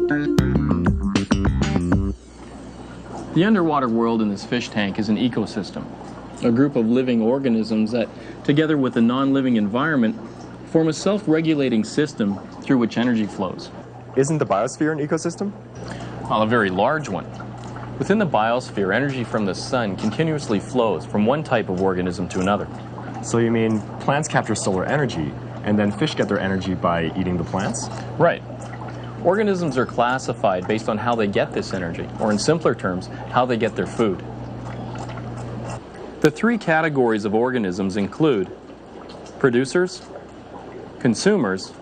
The underwater world in this fish tank is an ecosystem, a group of living organisms that, together with the non-living environment, form a self-regulating system through which energy flows. Isn't the biosphere an ecosystem? Well, a very large one. Within the biosphere, energy from the sun continuously flows from one type of organism to another. So you mean plants capture solar energy, and then fish get their energy by eating the plants? Right. Organisms are classified based on how they get this energy, or in simpler terms, how they get their food. The three categories of organisms include producers, consumers,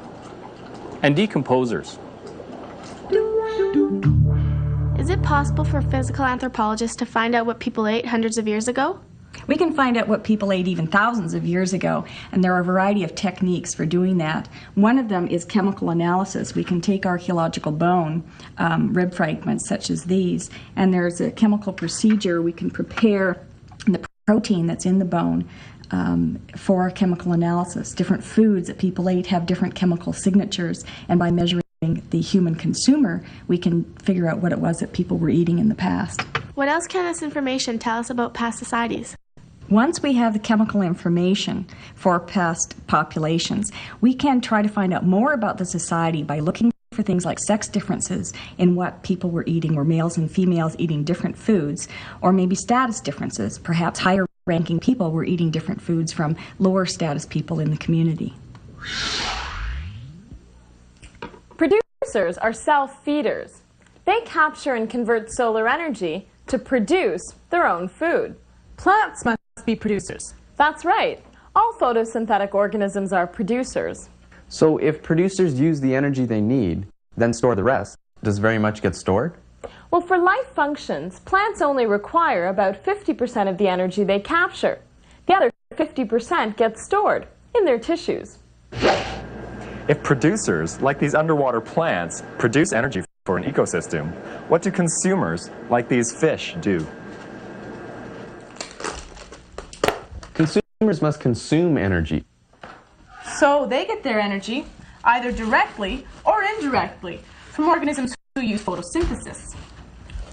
and decomposers. Is it possible for physical anthropologists to find out what people ate hundreds of years ago? We can find out what people ate even thousands of years ago, and there are a variety of techniques for doing that. One of them is chemical analysis. We can take archaeological bone, rib fragments such as these, and there's a chemical procedure. We can prepare the protein that's in the bone for chemical analysis. Different foods that people ate have different chemical signatures, and by measuring the human consumer, we can figure out what it was that people were eating in the past. What else can this information tell us about past societies? Once we have the chemical information for past populations, we can try to find out more about the society by looking for things like sex differences in what people were eating, or males and females eating different foods, or maybe status differences. Perhaps higher ranking people were eating different foods from lower status people in the community. Producers are self-feeders. They capture and convert solar energy to produce their own food. Plants must be producers. That's right. All photosynthetic organisms are producers. So if producers use the energy they need, then store the rest, does very much get stored? Well, for life functions, plants only require about 50% of the energy they capture. The other 50% gets stored in their tissues. If producers, like these underwater plants, produce energy for an ecosystem, what do consumers, like these fish, do? Consumers must consume energy. So they get their energy either directly or indirectly from organisms who use photosynthesis.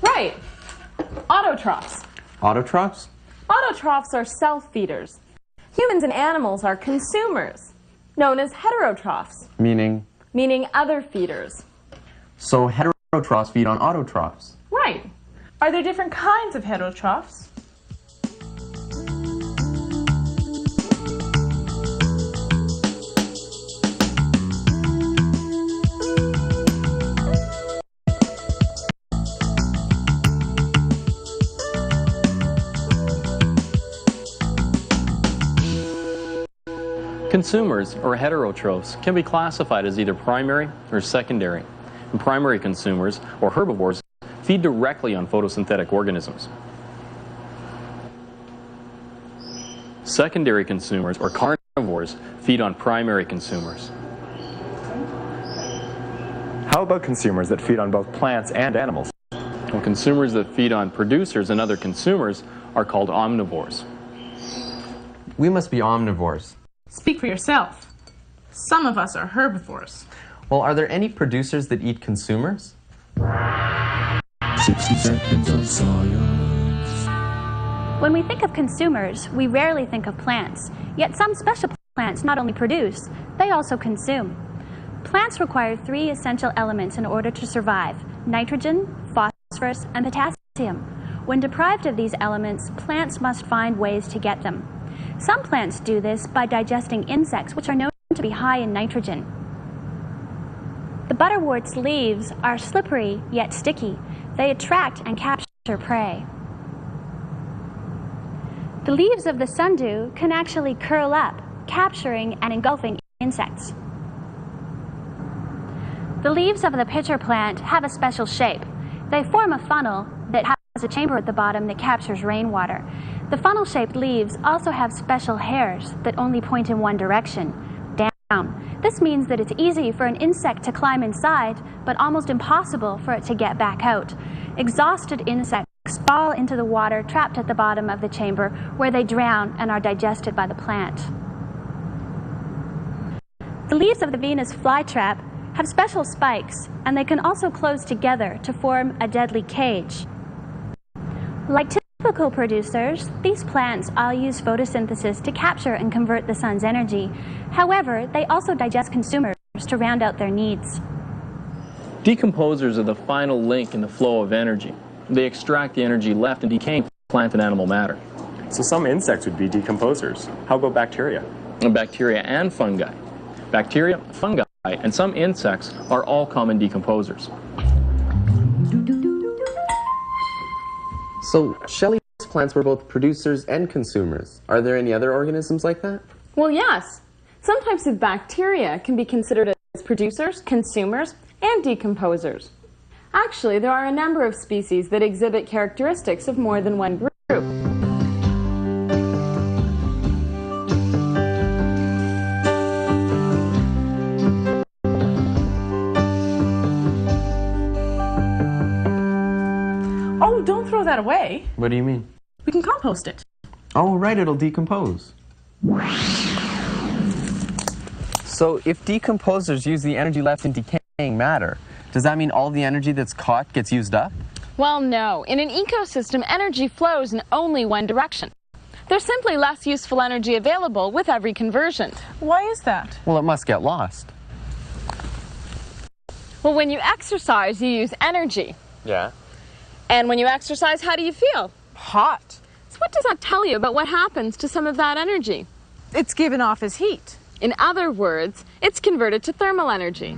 Right. Autotrophs. Autotrophs? Autotrophs are self-feeders. Humans and animals are consumers, known as heterotrophs. Meaning? Meaning other feeders. So heterotrophs feed on autotrophs. Right. Are there different kinds of heterotrophs? Consumers, or heterotrophs, can be classified as either primary or secondary. And primary consumers, or herbivores, feed directly on photosynthetic organisms. Secondary consumers, or carnivores, feed on primary consumers. How about consumers that feed on both plants and animals? Well, consumers that feed on producers and other consumers are called omnivores. We must be omnivores. Speak for yourself. Some of us are herbivores. Well, are there any producers that eat consumers? 60 seconds of science. When we think of consumers, we rarely think of plants. Yet some special plants not only produce, they also consume. Plants require 3 essential elements in order to survive: nitrogen, phosphorus, and potassium. When deprived of these elements, plants must find ways to get them. Some plants do this by digesting insects, which are known to be high in nitrogen. The butterwort's leaves are slippery yet sticky. They attract and capture prey. The leaves of the sundew can actually curl up, capturing and engulfing insects. The leaves of the pitcher plant have a special shape. They form a funnel that has a chamber at the bottom that captures rainwater. The funnel-shaped leaves also have special hairs that only point in one direction, down. This means that it's easy for an insect to climb inside, but almost impossible for it to get back out. Exhausted insects fall into the water trapped at the bottom of the chamber, where they drown and are digested by the plant. The leaves of the Venus flytrap have special spikes, and they can also close together to form a deadly cage. Like typical producers, these plants all use photosynthesis to capture and convert the sun's energy. However, they also digest consumers to round out their needs. Decomposers are the final link in the flow of energy. They extract the energy left in decaying plant and animal matter. So some insects would be decomposers. How about bacteria? Bacteria and fungi. Bacteria, fungi, and some insects are all common decomposers. So, Shelley's plants were both producers and consumers. Are there any other organisms like that? Well, yes. Some types of bacteria can be considered as producers, consumers, and decomposers. Actually, there are a number of species that exhibit characteristics of more than one group. Oh, don't throw that away. What do you mean? We can compost it. Oh, right, it'll decompose. So, if decomposers use the energy left in decaying matter, does that mean all the energy that's caught gets used up? Well, no. In an ecosystem, energy flows in only one direction. There's simply less useful energy available with every conversion. Why is that? Well, it must get lost. Well, when you exercise, you use energy. Yeah. And when you exercise, how do you feel? Hot. So what does that tell you about what happens to some of that energy? It's given off as heat. In other words, it's converted to thermal energy.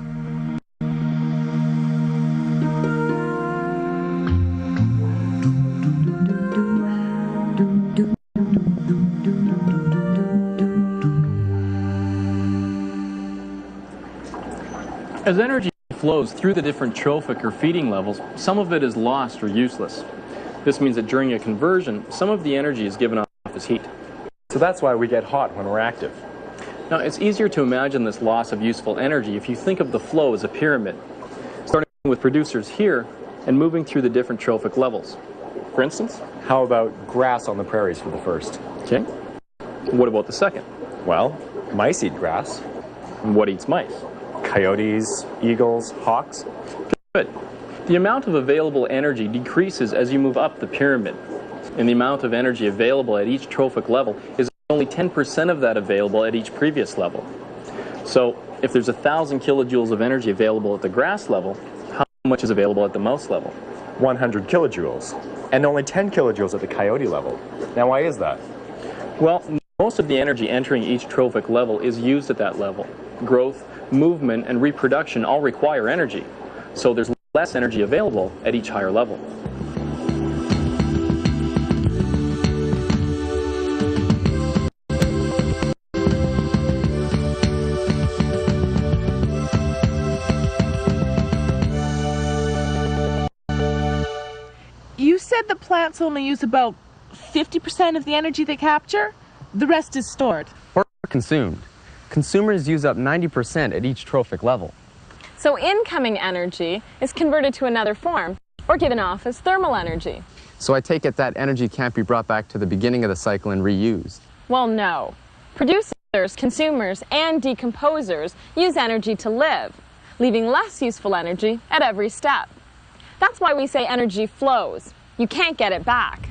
As energy flows through the different trophic or feeding levels, some of it is lost or useless. This means that during a conversion, some of the energy is given off as heat. So that's why we get hot when we're active. Now, it's easier to imagine this loss of useful energy if you think of the flow as a pyramid, starting with producers here and moving through the different trophic levels. For instance? How about grass on the prairies for the first? Okay. What about the second? Well, mice eat grass. And what eats mice? Coyotes, eagles, hawks. Good. The amount of available energy decreases as you move up the pyramid, and the amount of energy available at each trophic level is only 10% of that available at each previous level. So if there's 1,000 kilojoules of energy available at the grass level, how much is available at the mouse level? 100 kilojoules. And only 10 kilojoules at the coyote level. Now, why is that? Well, most of the energy entering each trophic level is used at that level. Growth, movement, and reproduction all require energy, so there's less energy available at each higher level. You said the plants only use about 50% of the energy they capture? The rest is stored. Or consumed. Consumers use up 90% at each trophic level. So incoming energy is converted to another form, or given off as thermal energy. So I take it that energy can't be brought back to the beginning of the cycle and reused. Well, no. Producers, consumers, and decomposers use energy to live, leaving less useful energy at every step. That's why we say energy flows. You can't get it back.